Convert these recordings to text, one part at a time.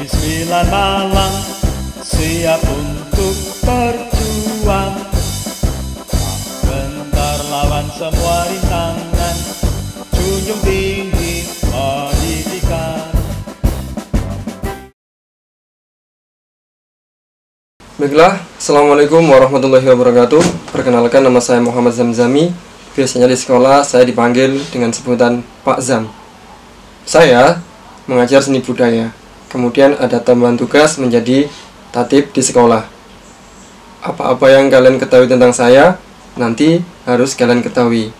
Sembilan malam siap untuk berjuang, bentar lawan semua rintangan, junjung tinggi pendidikan. Baiklah, Assalamualaikum warahmatullahi wabarakatuh. Perkenalkan, nama saya Muhammad Zamzami. Biasanya di sekolah saya dipanggil dengan sebutan Pak Zam. Saya mengajar seni budaya. Kemudian ada tambahan tugas menjadi tatib di sekolah. Apa-apa yang kalian ketahui tentang saya, nanti harus kalian ketahui.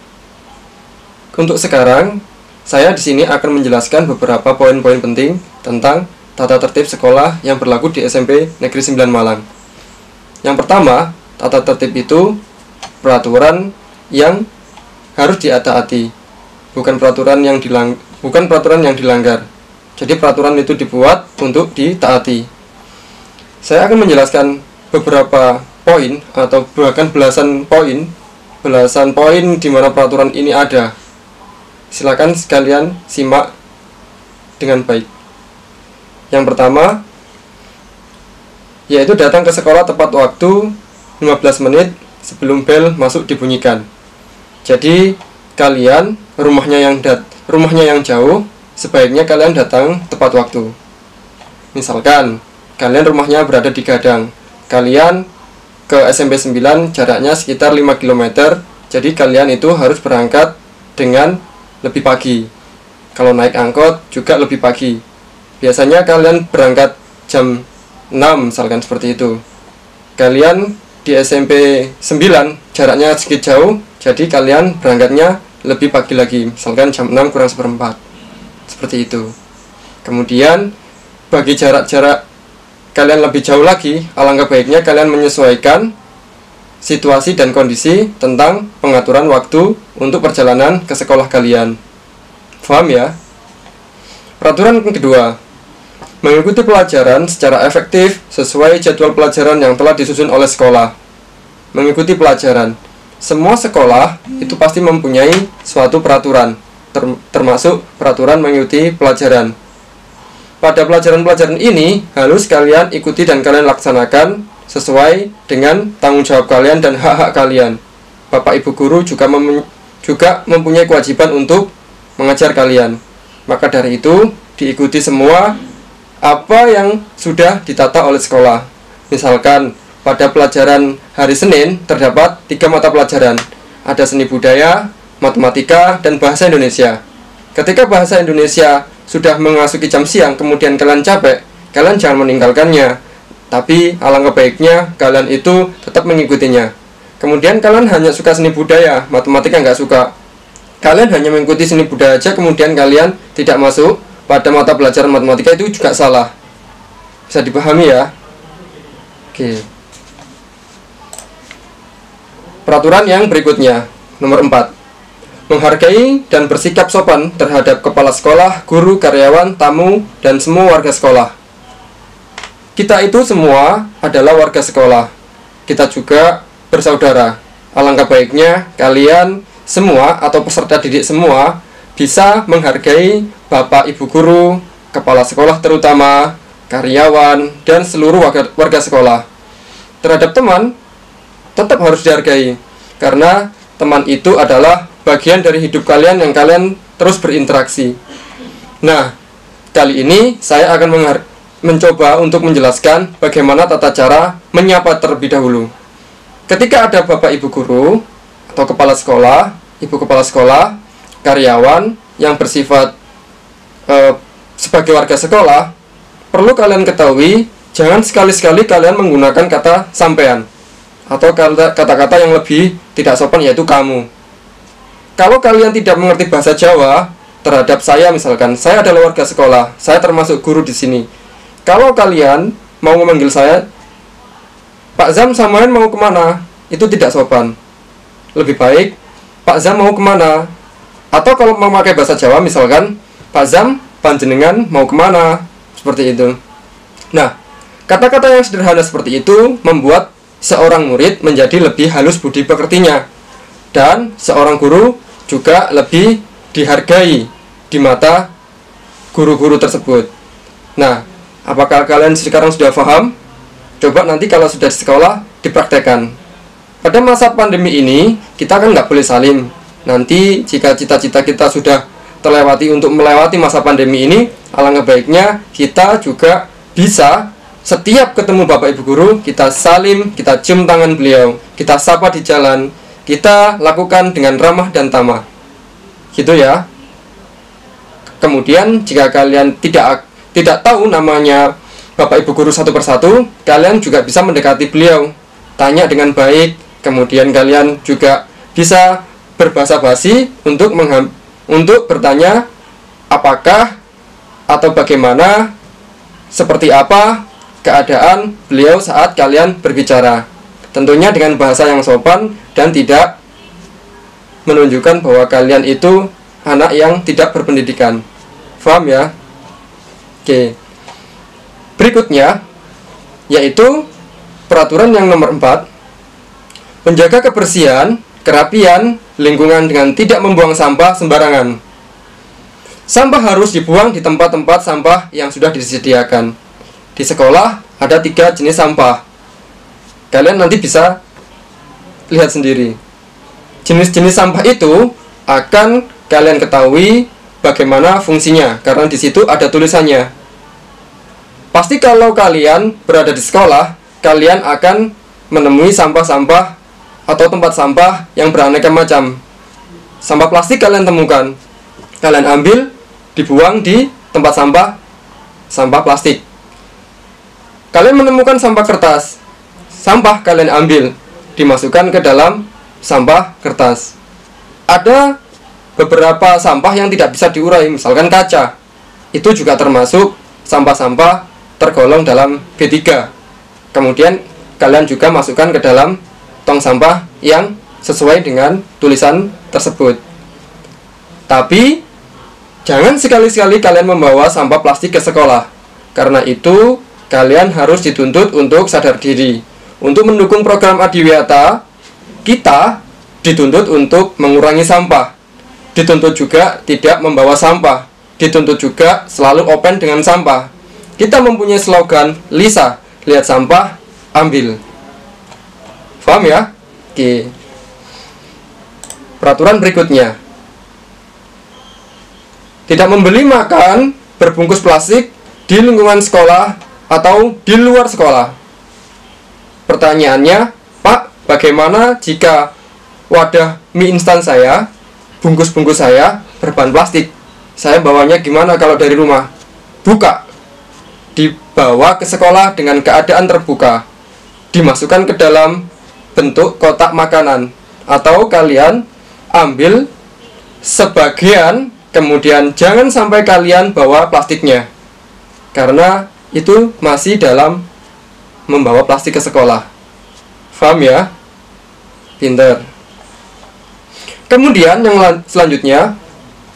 Untuk sekarang, saya di sini akan menjelaskan beberapa poin-poin penting tentang tata tertib sekolah yang berlaku di SMP Negeri 9 Malang. Yang pertama, tata tertib itu peraturan yang harus ditaati, bukan peraturan yang dilanggar. Jadi peraturan itu dibuat untuk ditaati. Saya akan menjelaskan beberapa poin atau bahkan belasan poin di mana peraturan ini ada. Silakan sekalian simak dengan baik. Yang pertama, yaitu datang ke sekolah tepat waktu 15 menit sebelum bel masuk dibunyikan. Jadi kalian rumahnya yang jauh, sebaiknya kalian datang tepat waktu. Misalkan kalian rumahnya berada di Gadang, kalian ke SMP 9 jaraknya sekitar 5 km, jadi kalian itu harus berangkat dengan lebih pagi. Kalau naik angkot juga lebih pagi. Biasanya kalian berangkat jam 6, misalkan seperti itu. Kalian di SMP 9 jaraknya sedikit jauh, jadi kalian berangkatnya lebih pagi lagi, misalkan jam 6 kurang seperempat. Seperti itu. Kemudian bagi jarak-jarak kalian lebih jauh lagi, alangkah baiknya kalian menyesuaikan situasi dan kondisi tentang pengaturan waktu untuk perjalanan ke sekolah kalian. Paham ya? Peraturan yang kedua, mengikuti pelajaran secara efektif sesuai jadwal pelajaran yang telah disusun oleh sekolah. Mengikuti pelajaran. Semua sekolah itu pasti mempunyai suatu peraturan, termasuk peraturan mengikuti pelajaran. Pada pelajaran-pelajaran ini harus kalian ikuti dan kalian laksanakan sesuai dengan tanggung jawab kalian dan hak-hak kalian. Bapak Ibu guru juga mempunyai kewajiban untuk mengajar kalian. Maka dari itu, diikuti semua apa yang sudah ditata oleh sekolah. Misalkan pada pelajaran hari Senin terdapat 3 mata pelajaran. Ada seni budaya, matematika, dan bahasa Indonesia. Ketika bahasa Indonesia sudah memasuki jam siang, kemudian kalian capek, kalian jangan meninggalkannya. Tapi alangkah baiknya kalian itu tetap mengikutinya. Kemudian kalian hanya suka seni budaya, matematika nggak suka. Kalian hanya mengikuti seni budaya aja, kemudian kalian tidak masuk pada mata pelajaran matematika, itu juga salah. Bisa dipahami ya? Oke. Peraturan yang berikutnya, nomor 4. Menghargai dan bersikap sopan terhadap kepala sekolah, guru, karyawan, tamu, dan semua warga sekolah. Kita itu semua adalah warga sekolah. Kita juga bersaudara. Alangkah baiknya kalian semua atau peserta didik semua bisa menghargai Bapak Ibu guru, kepala sekolah terutama, karyawan, dan seluruh warga sekolah. Terhadap teman, tetap harus dihargai, karena teman itu adalah bagian dari hidup kalian yang kalian terus berinteraksi. Nah, kali ini saya akan mencoba untuk menjelaskan bagaimana tata cara menyapa terlebih dahulu. Ketika ada Bapak Ibu guru atau kepala sekolah, Ibu kepala sekolah, karyawan yang bersifat sebagai warga sekolah, perlu kalian ketahui, jangan sekali-sekali kalian menggunakan kata sampean atau kata-kata yang lebih tidak sopan, yaitu kamu. Kalau kalian tidak mengerti bahasa Jawa terhadap saya, misalkan saya adalah warga sekolah, saya termasuk guru di sini. Kalau kalian mau memanggil saya Pak Zam, samain mau kemana? Itu tidak sopan. Lebih baik Pak Zam mau kemana? Atau kalau mau pakai bahasa Jawa, misalkan Pak Zam, panjenengan mau kemana? Seperti itu. Nah, kata-kata yang sederhana seperti itu membuat seorang murid menjadi lebih halus budi pekertinya, dan seorang guru juga lebih dihargai di mata guru-guru tersebut. Nah, Apakah kalian sekarang sudah paham? Coba nanti kalau sudah di sekolah dipraktekkan. Pada masa pandemi ini kita kan nggak boleh salim. Nanti jika cita-cita kita sudah terlewati untuk melewati masa pandemi ini, alangkah baiknya kita juga bisa setiap ketemu Bapak Ibu Guru, kita salim, kita cium tangan beliau, kita sapa di jalan, kita lakukan dengan ramah dan tamah. Gitu ya. Kemudian jika kalian tidak tahu namanya Bapak Ibu Guru satu persatu, kalian juga bisa mendekati beliau, tanya dengan baik. Kemudian kalian juga bisa berbahasa basi untuk bertanya apakah atau bagaimana, seperti apa keadaan beliau saat kalian berbicara. Tentunya dengan bahasa yang sopan dan tidak menunjukkan bahwa kalian itu anak yang tidak berpendidikan. Paham ya? Oke. Berikutnya yaitu peraturan yang nomor 4, menjaga kebersihan, kerapian lingkungan dengan tidak membuang sampah sembarangan. Sampah harus dibuang di tempat-tempat sampah yang sudah disediakan. Di sekolah ada 3 jenis sampah. Kalian nanti bisa lihat sendiri. Jenis-jenis sampah itu akan kalian ketahui bagaimana fungsinya, karena di situ ada tulisannya. Pasti kalau kalian berada di sekolah, kalian akan menemui sampah-sampah atau tempat sampah yang beraneka macam. Sampah plastik kalian temukan, kalian ambil, dibuang di tempat sampah plastik. Kalian menemukan sampah kertas, sampah kalian ambil, dimasukkan ke dalam sampah kertas. Ada beberapa sampah yang tidak bisa diurai, misalkan kaca. Itu juga termasuk sampah-sampah tergolong dalam B3. Kemudian kalian juga masukkan ke dalam tong sampah yang sesuai dengan tulisan tersebut. Tapi jangan sekali-sekali kalian membawa sampah plastik ke sekolah. Karena itu kalian harus dituntut untuk sadar diri. Untuk mendukung program Adiwiyata, kita dituntut untuk mengurangi sampah. Dituntut juga tidak membawa sampah. Dituntut juga selalu open dengan sampah. Kita mempunyai slogan Lisa, lihat sampah, ambil. Paham ya? Oke. Peraturan berikutnya, tidak membeli makan berbungkus plastik di lingkungan sekolah atau di luar sekolah. Pertanyaannya, Pak, bagaimana jika wadah mie instan saya, bungkus-bungkus saya berbahan plastik? Saya bawanya gimana kalau dari rumah? Buka, dibawa ke sekolah dengan keadaan terbuka, dimasukkan ke dalam bentuk kotak makanan, atau kalian ambil sebagian, kemudian jangan sampai kalian bawa plastiknya, karena itu masih dalam membawa plastik ke sekolah. Paham ya? Pinter. Kemudian yang selanjutnya,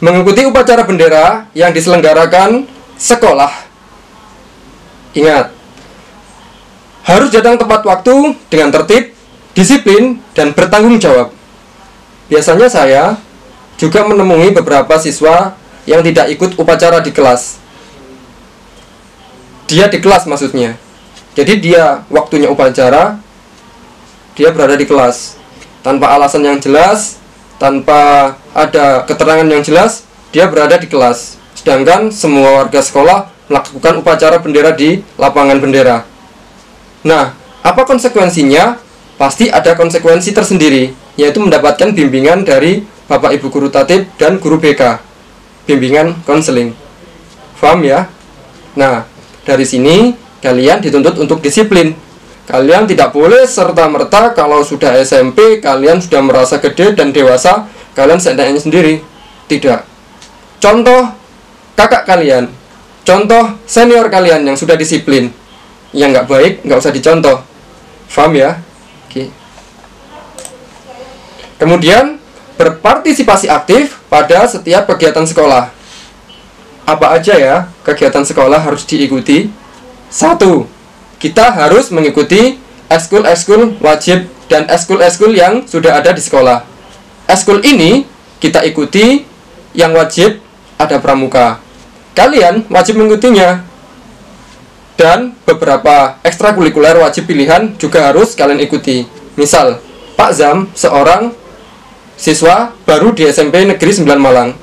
mengikuti upacara bendera yang diselenggarakan sekolah. Ingat, harus datang tepat waktu dengan tertib, disiplin, dan bertanggung jawab. Biasanya saya juga menemui beberapa siswa yang tidak ikut upacara di kelas. Dia di kelas maksudnya. Jadi dia waktunya upacara, dia berada di kelas. Tanpa alasan yang jelas, tanpa ada keterangan yang jelas, dia berada di kelas. Sedangkan semua warga sekolah melakukan upacara bendera di lapangan bendera. Nah, apa konsekuensinya? Pasti ada konsekuensi tersendiri, yaitu mendapatkan bimbingan dari Bapak Ibu Guru Tatib dan Guru BK, bimbingan konseling. Paham ya? Nah, dari sini kalian dituntut untuk disiplin. Kalian tidak boleh serta-merta kalau sudah SMP, kalian sudah merasa gede dan dewasa, kalian seenaknya sendiri. Tidak. Contoh kakak kalian, contoh senior kalian yang sudah disiplin. Yang nggak baik, nggak usah dicontoh. Paham ya? Oke. Kemudian, berpartisipasi aktif pada setiap kegiatan sekolah. Apa aja ya kegiatan sekolah harus diikuti? 1. Kita harus mengikuti eskul-eskul wajib dan eskul-eskul yang sudah ada di sekolah. Eskul ini kita ikuti, yang wajib ada pramuka. Kalian wajib mengikutinya. Dan beberapa ekstrakurikuler wajib pilihan juga harus kalian ikuti. Misal, Pak Zam seorang siswa baru di SMP Negeri 9 Malang.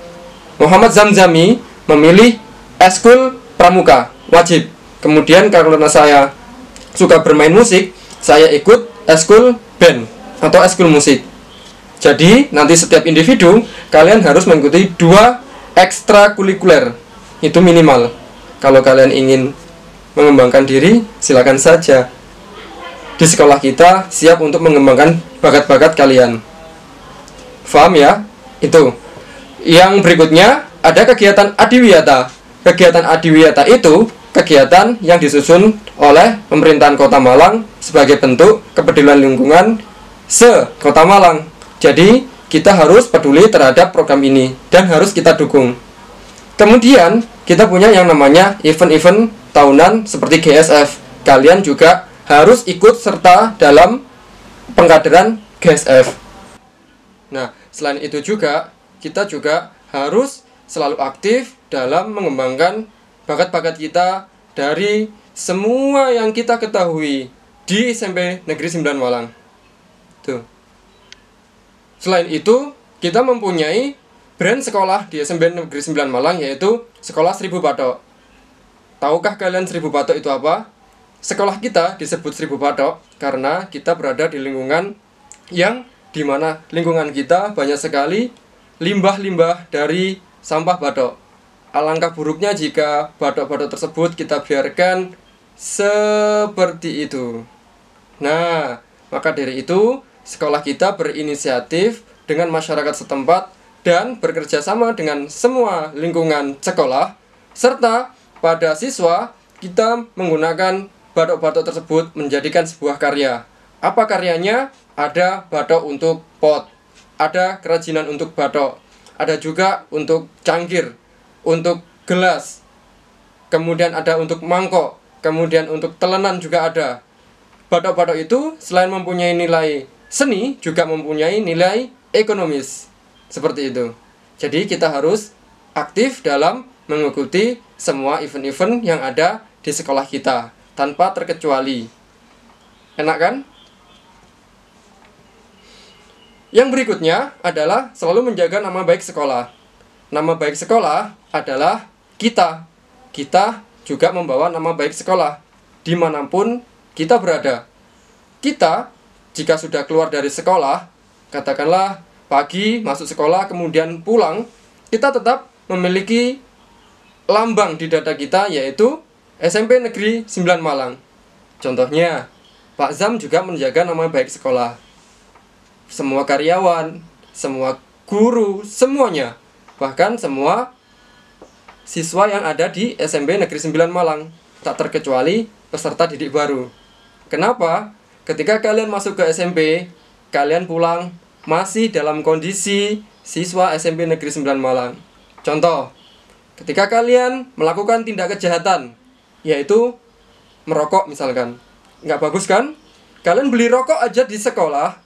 Muhammad Zamzami memilih eskul pramuka, wajib. Kemudian karena saya suka bermain musik, saya ikut eskul band atau eskul musik. Jadi, nanti setiap individu kalian harus mengikuti 2 ekstrakurikuler. Itu minimal. Kalau kalian ingin mengembangkan diri, silakan saja. Di sekolah kita siap untuk mengembangkan bakat-bakat kalian. Paham ya? Itu. Yang berikutnya ada kegiatan adiwiyata. Kegiatan adiwiyata itu kegiatan yang disusun oleh pemerintahan Kota Malang sebagai bentuk kepedulian lingkungan se-Kota Malang. Jadi, kita harus peduli terhadap program ini dan harus kita dukung. Kemudian, kita punya yang namanya event-event tahunan seperti GSF. Kalian juga harus ikut serta dalam pengkaderan GSF. Nah, selain itu juga, kita juga harus selalu aktif dalam mengembangkan bakat-bakat kita dari semua yang kita ketahui di SMP Negeri 9 Malang. Tuh. Selain itu, kita mempunyai brand sekolah di SMP Negeri 9 Malang, yaitu Sekolah 1000 Batok. Tahukah kalian 1000 Batok itu apa? Sekolah kita disebut 1000 Batok karena kita berada di lingkungan yang dimana lingkungan kita banyak sekali limbah-limbah dari sampah batok. Alangkah buruknya jika batok-batok tersebut kita biarkan seperti itu. Nah, maka dari itu sekolah kita berinisiatif dengan masyarakat setempat dan bekerja sama dengan semua lingkungan sekolah, serta pada siswa kita menggunakan batok-batok tersebut menjadikan sebuah karya. Apa karyanya? Ada batok untuk pot, ada kerajinan untuk batok, ada juga untuk cangkir, untuk gelas, kemudian ada untuk mangkok, kemudian untuk telenan juga ada. Batok-batok itu selain mempunyai nilai seni, juga mempunyai nilai ekonomis. Seperti itu. Jadi kita harus aktif dalam mengikuti semua event-event yang ada di sekolah kita, tanpa terkecuali. Enak kan? Yang berikutnya adalah selalu menjaga nama baik sekolah. Nama baik sekolah adalah kita. Kita juga membawa nama baik sekolah dimanapun kita berada. Kita, jika sudah keluar dari sekolah, katakanlah pagi masuk sekolah kemudian pulang, kita tetap memiliki lambang di dada kita, yaitu SMP Negeri 9 Malang. Contohnya, Pak Zam juga menjaga nama baik sekolah. Semua karyawan, semua guru, semuanya, bahkan semua siswa yang ada di SMP Negeri 9 Malang, tak terkecuali peserta didik baru. Kenapa? Ketika kalian masuk ke SMP, kalian pulang masih dalam kondisi siswa SMP Negeri 9 Malang. Contoh, ketika kalian melakukan tindak kejahatan, yaitu merokok misalkan, nggak bagus kan? Kalian beli rokok aja di sekolah,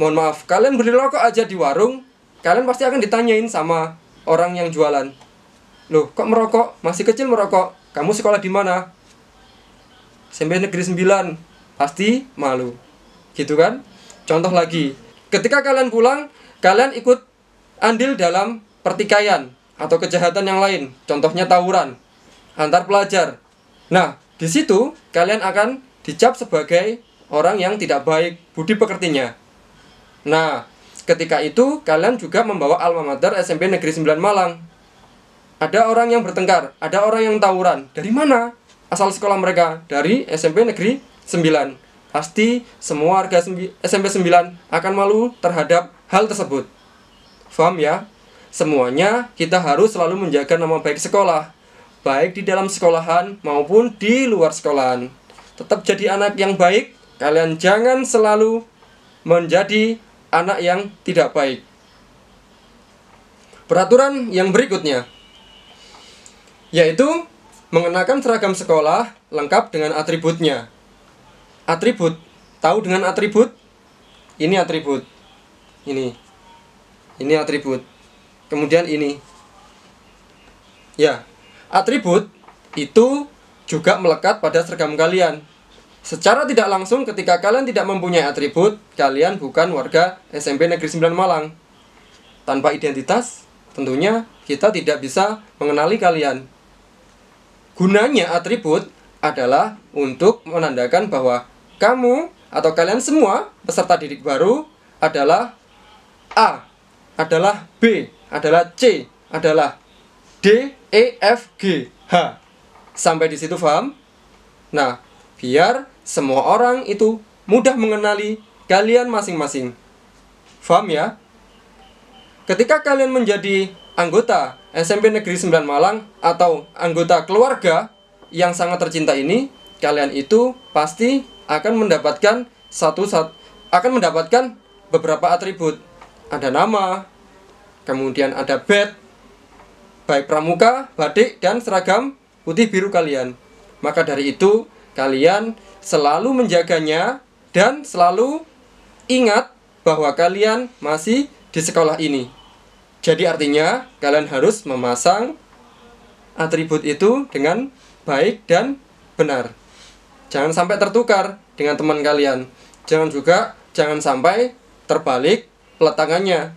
mohon maaf, kalian beli rokok aja di warung, kalian pasti akan ditanyain sama orang yang jualan. Loh, kok merokok? Masih kecil merokok. Kamu sekolah di mana? SMP Negeri 9. Pasti malu. Gitu kan? Contoh lagi, ketika kalian pulang, kalian ikut andil dalam pertikaian atau kejahatan yang lain. Contohnya tawuran antar pelajar. Nah, di situ kalian akan dicap sebagai orang yang tidak baik budi pekertinya. Nah, ketika itu kalian juga membawa alma mater SMP Negeri 9 Malang. Ada orang yang bertengkar, ada orang yang tawuran. Dari mana asal sekolah mereka? Dari SMP Negeri 9. Pasti semua warga SMP 9 akan malu terhadap hal tersebut. Paham ya? Semuanya kita harus selalu menjaga nama baik sekolah, baik di dalam sekolahan maupun di luar sekolahan. Tetap jadi anak yang baik. Kalian jangan selalu menjadi anak yang tidak baik. Peraturan yang berikutnya, yaitu mengenakan seragam sekolah lengkap dengan atributnya. Atribut, tahu dengan atribut? Ini atribut. Ini atribut. Kemudian ini. Ya, atribut itu juga melekat pada seragam kalian. Secara tidak langsung ketika kalian tidak mempunyai atribut, kalian bukan warga SMP Negeri 9 Malang. Tanpa identitas, tentunya kita tidak bisa mengenali kalian. Gunanya atribut adalah untuk menandakan bahwa kamu atau kalian semua peserta didik baru adalah A, adalah B, adalah C, adalah D, E, F, G, H. Sampai di situ paham? Nah, biar semua orang itu mudah mengenali kalian masing-masing. Paham ya? Ketika kalian menjadi anggota SMP Negeri 9 Malang atau anggota keluarga yang sangat tercinta ini, kalian itu pasti akan mendapatkan beberapa atribut. Ada nama, kemudian ada badge, baik pramuka, batik, dan seragam putih biru kalian. Maka dari itu, kalian selalu menjaganya dan selalu ingat bahwa kalian masih di sekolah ini. Jadi artinya kalian harus memasang atribut itu dengan baik dan benar. Jangan sampai tertukar dengan teman kalian. Jangan sampai terbalik peletangannya.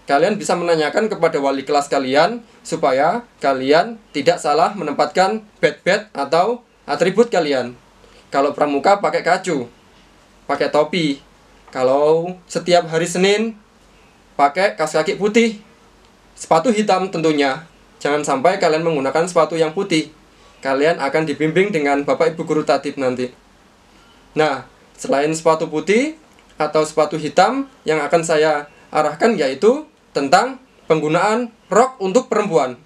Kalian bisa menanyakan kepada wali kelas kalian supaya kalian tidak salah menempatkan badge atau atribut kalian. Kalau pramuka pakai kacu, pakai topi. Kalau setiap hari Senin pakai kaos kaki putih, sepatu hitam tentunya. Jangan sampai kalian menggunakan sepatu yang putih. Kalian akan dibimbing dengan Bapak Ibu Guru Tatib nanti. Nah, selain sepatu putih atau sepatu hitam, yang akan saya arahkan yaitu tentang penggunaan rok untuk perempuan.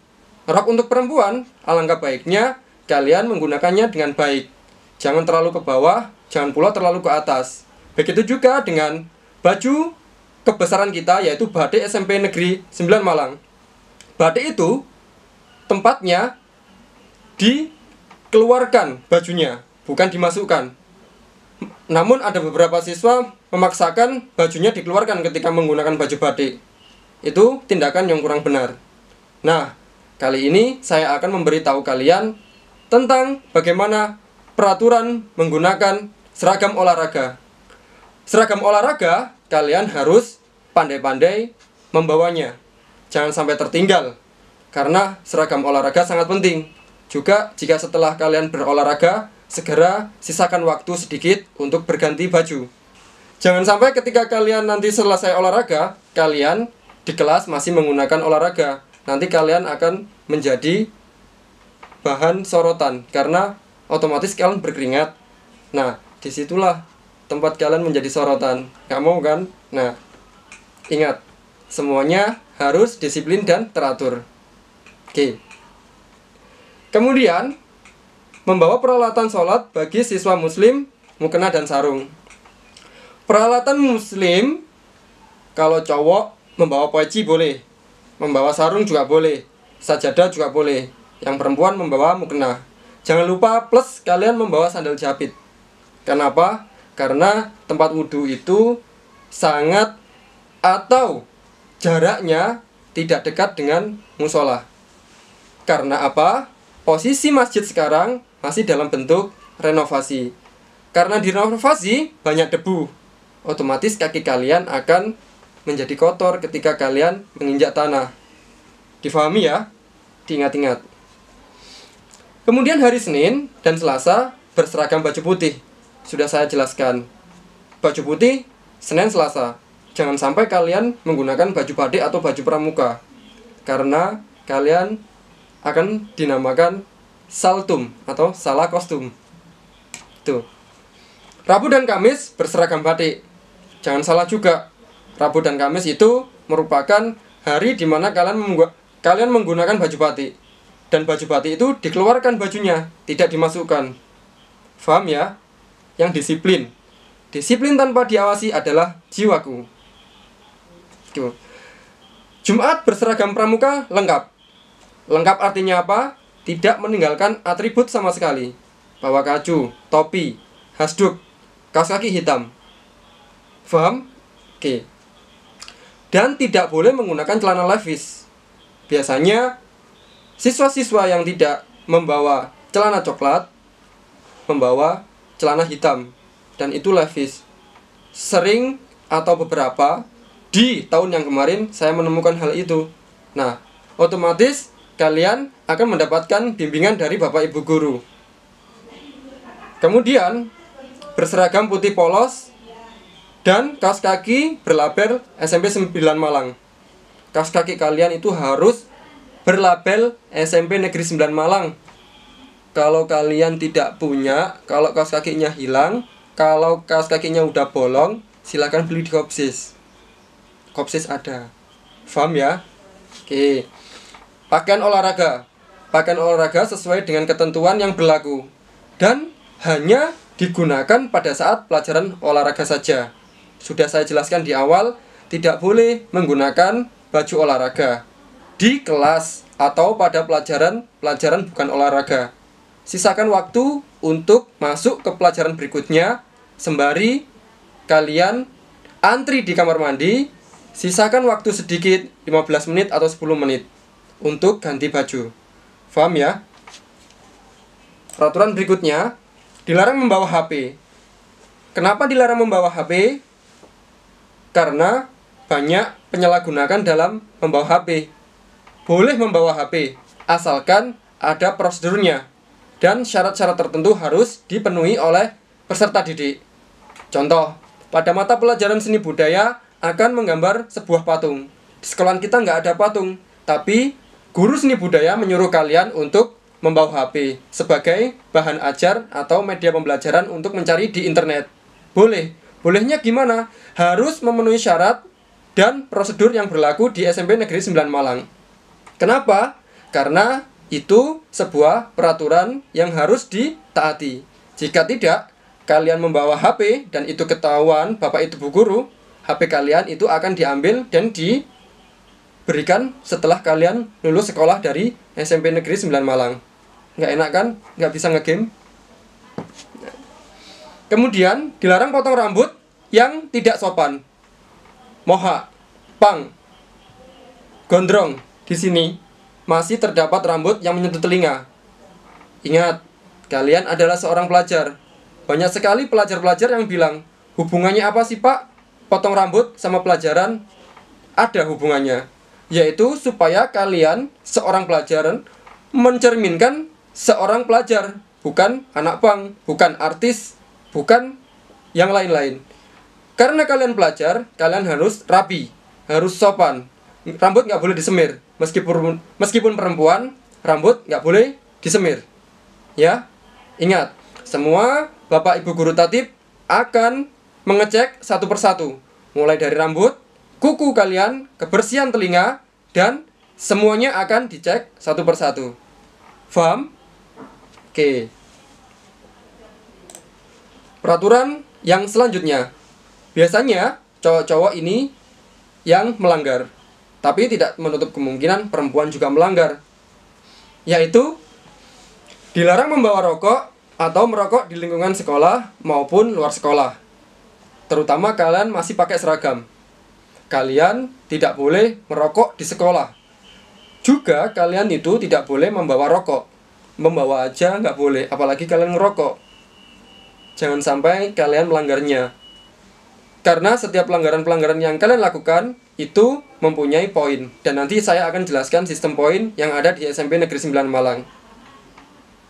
Rok untuk perempuan, alangkah baiknya kalian menggunakannya dengan baik. Jangan terlalu ke bawah, jangan pula terlalu ke atas. Begitu juga dengan baju kebesaran kita, yaitu batik SMP Negeri 9 Malang. Batik itu tempatnya dikeluarkan bajunya, bukan dimasukkan. Namun ada beberapa siswa memaksakan bajunya dikeluarkan ketika menggunakan baju batik. Itu tindakan yang kurang benar. Nah, kali ini saya akan memberitahu kalian tentang bagaimana peraturan menggunakan seragam olahraga. Seragam olahraga, kalian harus pandai-pandai membawanya. Jangan sampai tertinggal, karena seragam olahraga sangat penting. Juga jika setelah kalian berolahraga, segera sisakan waktu sedikit untuk berganti baju. Jangan sampai ketika kalian nanti selesai olahraga, kalian di kelas masih menggunakan olahraga. Nanti kalian akan menjadi bahan sorotan, karena otomatis kalian berkeringat. Nah, disitulah tempat kalian menjadi sorotan. Gak mau kan? Nah, ingat, semuanya harus disiplin dan teratur. Oke. Kemudian, membawa peralatan sholat bagi siswa muslim, mukena dan sarung. Peralatan muslim, kalau cowok membawa peci boleh, membawa sarung juga boleh, sajadah juga boleh. Yang perempuan membawa mukena. Jangan lupa plus kalian membawa sandal jepit. Kenapa? Karena tempat wudhu itu sangat atau jaraknya tidak dekat dengan musola. Karena apa? Posisi masjid sekarang masih dalam bentuk renovasi. Karena direnovasi banyak debu. Otomatis kaki kalian akan menjadi kotor ketika kalian menginjak tanah. Difahami ya? Diingat-ingat. Kemudian hari Senin dan Selasa berseragam baju putih. Sudah saya jelaskan. Baju putih, Senin, Selasa. Jangan sampai kalian menggunakan baju batik atau baju pramuka. Karena kalian akan dinamakan saltum atau salah kostum. Tuh. Rabu dan Kamis berseragam batik. Jangan salah juga. Rabu dan Kamis itu merupakan hari di mana kalian menggunakan baju batik. Dan baju batik itu dikeluarkan bajunya, tidak dimasukkan. Paham ya? Yang disiplin. Disiplin tanpa diawasi adalah jiwaku. Tuh. Jumat berseragam pramuka lengkap. Lengkap artinya apa? Tidak meninggalkan atribut sama sekali. Bawa kacu, topi, hasduk, kaos kaki hitam. Paham? Oke. Dan tidak boleh menggunakan celana levis. Biasanya siswa-siswa yang tidak membawa celana coklat membawa celana hitam, dan itu Levi's. Sering atau beberapa di tahun yang kemarin saya menemukan hal itu. Nah, otomatis kalian akan mendapatkan bimbingan dari Bapak Ibu guru. Kemudian berseragam putih polos dan kaos kaki berlabel SMP 9 Malang. Kaos kaki kalian itu harus berlabel SMP Negeri 9 Malang. Kalau kalian tidak punya, kalau kaos kakinya hilang, kalau kaos kakinya udah bolong, silakan beli di Kopsis. Kopsis ada. Paham ya? Oke. Pakaian olahraga. Pakaian olahraga sesuai dengan ketentuan yang berlaku dan hanya digunakan pada saat pelajaran olahraga saja. Sudah saya jelaskan di awal, tidak boleh menggunakan baju olahraga di kelas atau pada pelajaran bukan olahraga. Sisakan waktu untuk masuk ke pelajaran berikutnya, sembari kalian antri di kamar mandi. Sisakan waktu sedikit, 15 menit atau 10 menit untuk ganti baju. Paham ya? Peraturan berikutnya, dilarang membawa HP. Kenapa dilarang membawa HP? Karena banyak penyalahgunaan dalam membawa HP. Boleh membawa HP, asalkan ada prosedurnya dan syarat-syarat tertentu harus dipenuhi oleh peserta didik. Contoh, pada mata pelajaran seni budaya akan menggambar sebuah patung. Di sekolah kita nggak ada patung, tapi guru seni budaya menyuruh kalian untuk membawa HP sebagai bahan ajar atau media pembelajaran untuk mencari di internet. Boleh. Bolehnya gimana? Harus memenuhi syarat dan prosedur yang berlaku di SMP Negeri 9 Malang. Kenapa? Karena itu sebuah peraturan yang harus ditaati. Jika tidak, kalian membawa HP dan itu ketahuan Bapak Ibu guru, HP kalian itu akan diambil dan diberikan setelah kalian lulus sekolah dari SMP Negeri 9 Malang. Nggak enak kan? Nggak bisa ngegame. Kemudian, dilarang potong rambut yang tidak sopan. Mohak, pang, gondrong. Di sini masih terdapat rambut yang menyentuh telinga. Ingat, kalian adalah seorang pelajar. Banyak sekali pelajar-pelajar yang bilang, hubungannya apa sih Pak? Potong rambut sama pelajaran? Ada hubungannya, yaitu supaya kalian seorang pelajaran mencerminkan seorang pelajar, bukan anak pang, bukan artis, bukan yang lain-lain. Karena kalian pelajar, kalian harus rapi, harus sopan. Rambut nggak boleh disemir, meskipun perempuan, rambut nggak boleh disemir. Ya, ingat, semua Bapak Ibu guru tatib akan mengecek satu persatu, mulai dari rambut, kuku kalian, kebersihan telinga, dan semuanya akan dicek satu persatu. Paham? Oke. Peraturan yang selanjutnya. Biasanya cowok-cowok ini yang melanggar, tapi tidak menutup kemungkinan perempuan juga melanggar. Yaitu dilarang membawa rokok atau merokok di lingkungan sekolah maupun luar sekolah. Terutama kalian masih pakai seragam. Kalian tidak boleh merokok di sekolah. Juga kalian itu tidak boleh membawa rokok. Membawa aja nggak boleh, apalagi kalian ngerokok. Jangan sampai kalian melanggarnya. Karena setiap pelanggaran-pelanggaran yang kalian lakukan itu mempunyai poin. Dan nanti saya akan jelaskan sistem poin yang ada di SMP Negeri 9 Malang.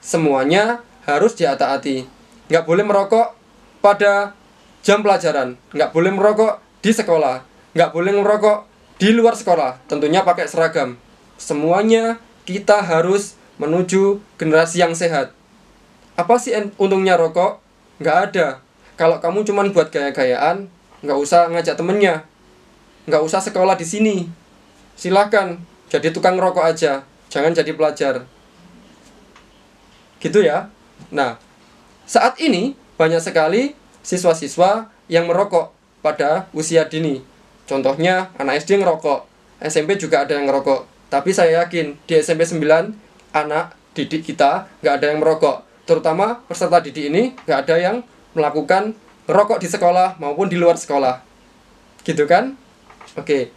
Semuanya harus diataati. Nggak boleh merokok pada jam pelajaran, nggak boleh merokok di sekolah, nggak boleh merokok di luar sekolah, tentunya pakai seragam. Semuanya kita harus menuju generasi yang sehat. Apa sih untungnya rokok? Nggak ada. Kalau kamu cuma buat gaya-gayaan, nggak usah ngajak temennya, nggak usah sekolah di sini. Silahkan jadi tukang rokok aja, jangan jadi pelajar. Gitu ya. Nah, saat ini banyak sekali siswa-siswa yang merokok pada usia dini. Contohnya anak SD ngerokok, SMP juga ada yang ngerokok. Tapi saya yakin di SMP 9 anak didik kita nggak ada yang merokok. Terutama peserta didik ini nggak ada yang melakukan ngerokok di sekolah maupun di luar sekolah. Gitu kan? Oke.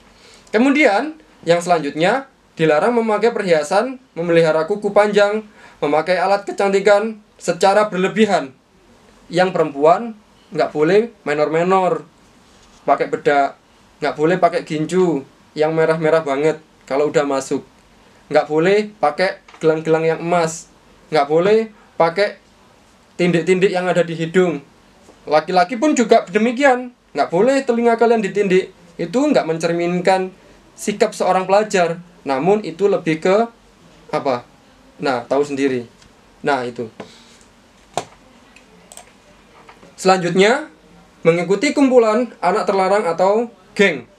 Kemudian yang selanjutnya dilarang memakai perhiasan, memelihara kuku panjang, memakai alat kecantikan secara berlebihan. Yang perempuan nggak boleh menor-menor, pakai bedak, nggak boleh pakai gincu yang merah-merah banget kalau udah masuk, nggak boleh pakai gelang-gelang yang emas, nggak boleh pakai tindik-tindik yang ada di hidung. Laki-laki pun juga demikian, nggak boleh telinga kalian ditindik. Itu nggak mencerminkan sikap seorang pelajar, namun itu lebih ke apa? Nah, tahu sendiri. Nah, itu. Selanjutnya, mengikuti kumpulan anak terlarang atau geng.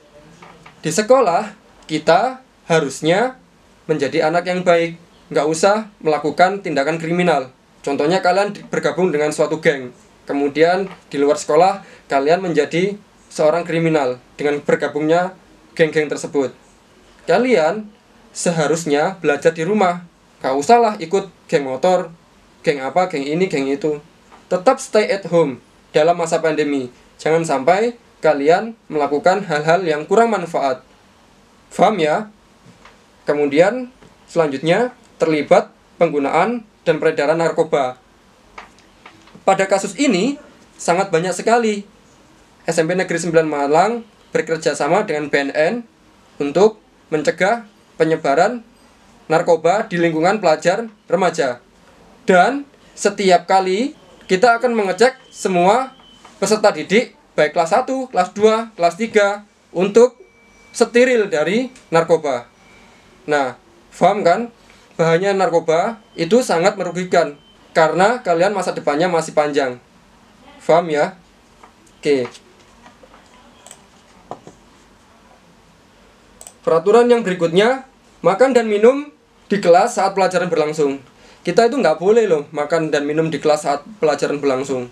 Di sekolah, kita harusnya menjadi anak yang baik, nggak usah melakukan tindakan kriminal. Contohnya kalian bergabung dengan suatu geng, kemudian di luar sekolah kalian menjadi seorang kriminal dengan bergabungnya geng-geng tersebut. Kalian seharusnya belajar di rumah, nggak usahlah ikut geng motor, geng apa, geng ini, geng itu. Tetap stay at home dalam masa pandemi. Jangan sampai kalian melakukan hal-hal yang kurang manfaat. Paham ya? Kemudian selanjutnya terlibat penggunaan dan peredaran narkoba. Pada kasus ini sangat banyak sekali SMP Negeri 9 Malang bekerja sama dengan BNN untuk mencegah penyebaran narkoba di lingkungan pelajar remaja. Dan setiap kali kita akan mengecek semua peserta didik baik kelas 1, kelas 2, kelas 3 untuk steril dari narkoba. Nah, paham kan? Bahayanya narkoba itu sangat merugikan karena kalian masa depannya masih panjang. Paham ya? Oke. Peraturan yang berikutnya, makan dan minum di kelas saat pelajaran berlangsung. Kita itu nggak boleh loh makan dan minum di kelas saat pelajaran berlangsung.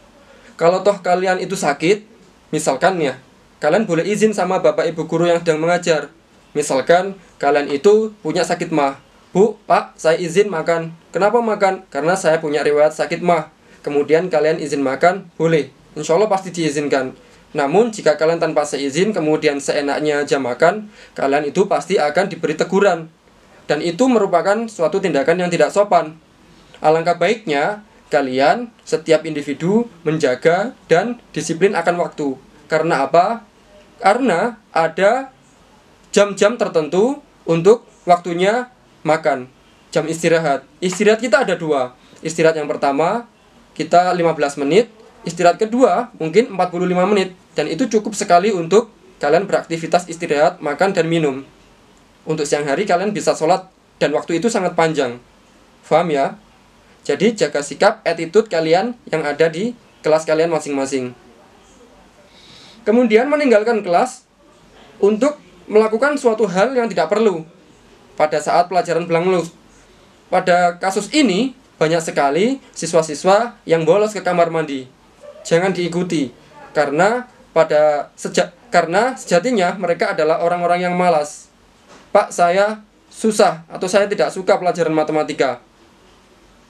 Kalau toh kalian itu sakit, misalkan ya, kalian boleh izin sama bapak ibu guru yang sedang mengajar. Misalkan kalian itu punya sakit mah. Bu, Pak, saya izin makan. Kenapa makan? Karena saya punya riwayat sakit mah. Kemudian kalian izin makan, boleh. Insya Allah pasti diizinkan. Namun jika kalian tanpa seizin kemudian seenaknya aja makan, kalian itu pasti akan diberi teguran. Dan itu merupakan suatu tindakan yang tidak sopan. Alangkah baiknya kalian setiap individu menjaga dan disiplin akan waktu. Karena apa? Karena ada jam-jam tertentu untuk waktunya makan, jam istirahat. Istirahat kita ada dua. Istirahat yang pertama kita 15 menit, istirahat kedua mungkin 45 menit. Dan itu cukup sekali untuk kalian beraktivitas istirahat, makan dan minum. Untuk siang hari kalian bisa sholat dan waktu itu sangat panjang. Paham ya? Jadi jaga sikap, attitude kalian yang ada di kelas kalian masing-masing. Kemudian meninggalkan kelas untuk melakukan suatu hal yang tidak perlu pada saat pelajaran berlangsung. Pada kasus ini banyak sekali siswa-siswa yang bolos ke kamar mandi. Jangan diikuti karena sejatinya mereka adalah orang-orang yang malas. Pak, saya susah atau saya tidak suka pelajaran matematika.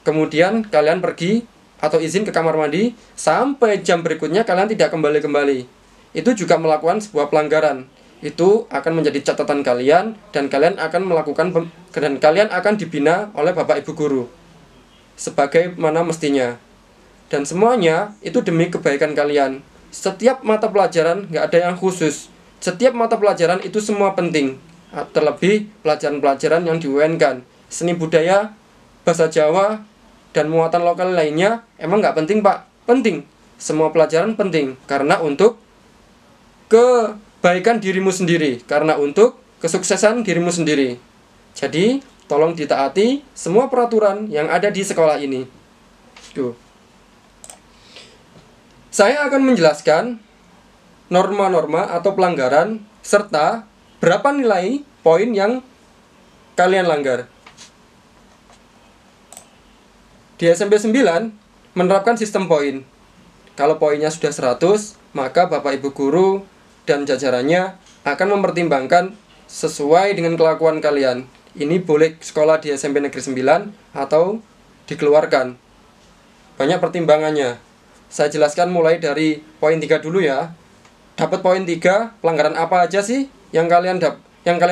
Kemudian kalian pergi atau izin ke kamar mandi sampai jam berikutnya kalian tidak kembali-kembali. Itu juga melakukan sebuah pelanggaran. Itu akan menjadi catatan kalian dan kalian akan dibina oleh Bapak Ibu guru sebagaimana mestinya. Dan semuanya itu demi kebaikan kalian. Setiap mata pelajaran nggak ada yang khusus. Setiap mata pelajaran itu semua penting. Terlebih pelajaran-pelajaran yang di-UN-kan. Seni budaya, bahasa Jawa, dan muatan lokal lainnya emang nggak penting, Pak? Penting. Semua pelajaran penting karena untuk kebaikan dirimu sendiri, karena untuk kesuksesan dirimu sendiri. Jadi tolong ditaati semua peraturan yang ada di sekolah ini. Tuh. Saya akan menjelaskan norma-norma atau pelanggaran serta berapa nilai poin yang kalian langgar. Di SMP 9 menerapkan sistem poin. Kalau poinnya sudah 100, maka Bapak Ibu guru dan jajarannya akan mempertimbangkan sesuai dengan kelakuan kalian. Ini boleh sekolah di SMP Negeri 9 atau dikeluarkan. Banyak pertimbangannya. Saya jelaskan mulai dari poin 3 dulu ya. Dapat poin 3, pelanggaran apa aja sih yang kalian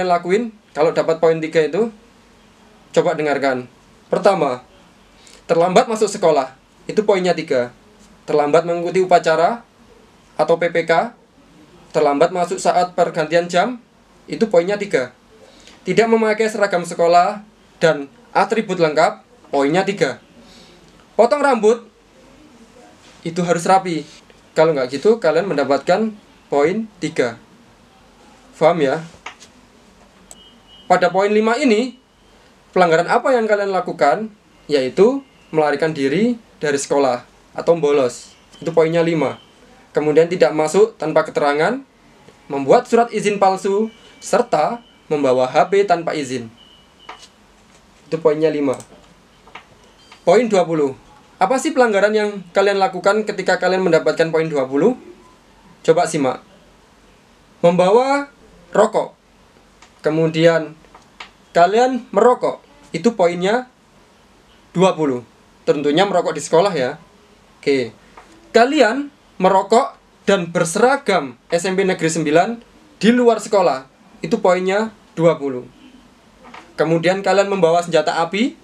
lakuin kalau dapat poin 3 itu? Coba dengarkan. Pertama, Terlambat masuk sekolah, itu poinnya 3. Terlambat mengikuti upacara atau PPK, terlambat masuk saat pergantian jam, itu poinnya 3. Tidak memakai seragam sekolah dan atribut lengkap, poinnya 3. Potong rambut, itu harus rapi. Kalau nggak gitu, kalian mendapatkan poin 3. Paham ya? Pada poin 5 ini, pelanggaran apa yang kalian lakukan? Yaitu melarikan diri dari sekolah atau bolos. Itu poinnya 5. Kemudian tidak masuk tanpa keterangan, membuat surat izin palsu, serta membawa HP tanpa izin. Itu poinnya 5. Poin 20. Apa sih pelanggaran yang kalian lakukan ketika kalian mendapatkan poin 20? Coba simak. Membawa rokok. Kemudian kalian merokok. Itu poinnya 20. Tentunya merokok di sekolah ya. Oke. Kalian merokok dan berseragam SMP Negeri 9 di luar sekolah. Itu poinnya 20. Kemudian kalian membawa senjata api,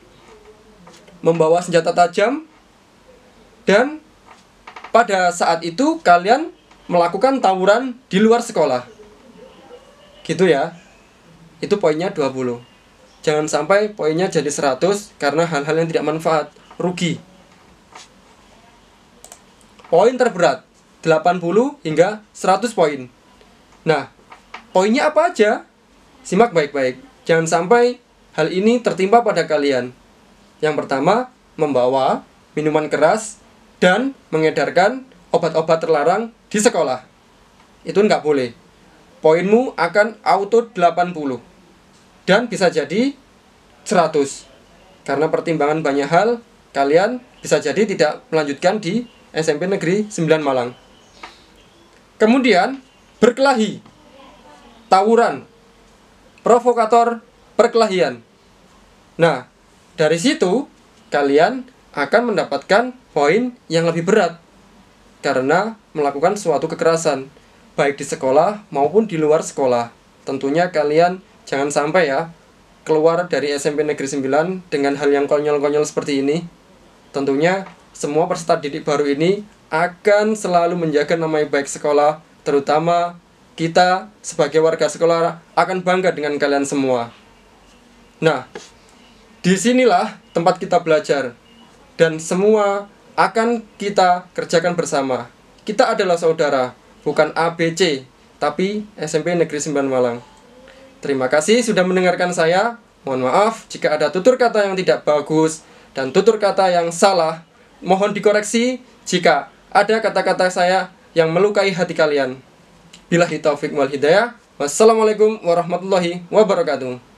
membawa senjata tajam, dan pada saat itu kalian melakukan tawuran di luar sekolah. Gitu ya. Itu poinnya 20. Jangan sampai poinnya jadi 100 karena hal-hal yang tidak manfaat, rugi. Poin terberat 80 hingga 100 poin. Nah, poinnya apa aja? Simak baik-baik. Jangan sampai hal ini tertimpa pada kalian. Yang pertama, membawa minuman keras dan mengedarkan obat-obat terlarang di sekolah. Itu nggak boleh. Poinmu akan auto 80. Dan bisa jadi 100. Karena pertimbangan banyak hal, kalian bisa jadi tidak melanjutkan di SMP Negeri 9 Malang. Kemudian, berkelahi, tawuran, provokator perkelahian. Nah, dari situ kalian akan mendapatkan poin yang lebih berat karena melakukan suatu kekerasan baik di sekolah maupun di luar sekolah. Tentunya kalian jangan sampai ya keluar dari SMP Negeri 9 dengan hal yang konyol-konyol seperti ini. Tentunya semua peserta didik baru ini akan selalu menjaga nama baik sekolah, terutama kita sebagai warga sekolah akan bangga dengan kalian semua. Nah, disinilah tempat kita belajar dan semua akan kita kerjakan bersama. Kita adalah saudara, bukan ABC, tapi SMP Negeri 9 Malang. Terima kasih sudah mendengarkan saya. Mohon maaf jika ada tutur kata yang tidak bagus dan tutur kata yang salah. Mohon dikoreksi jika ada kata-kata saya yang melukai hati kalian. Billahi taufik wal hidayah. Wassalamualaikum warahmatullahi wabarakatuh.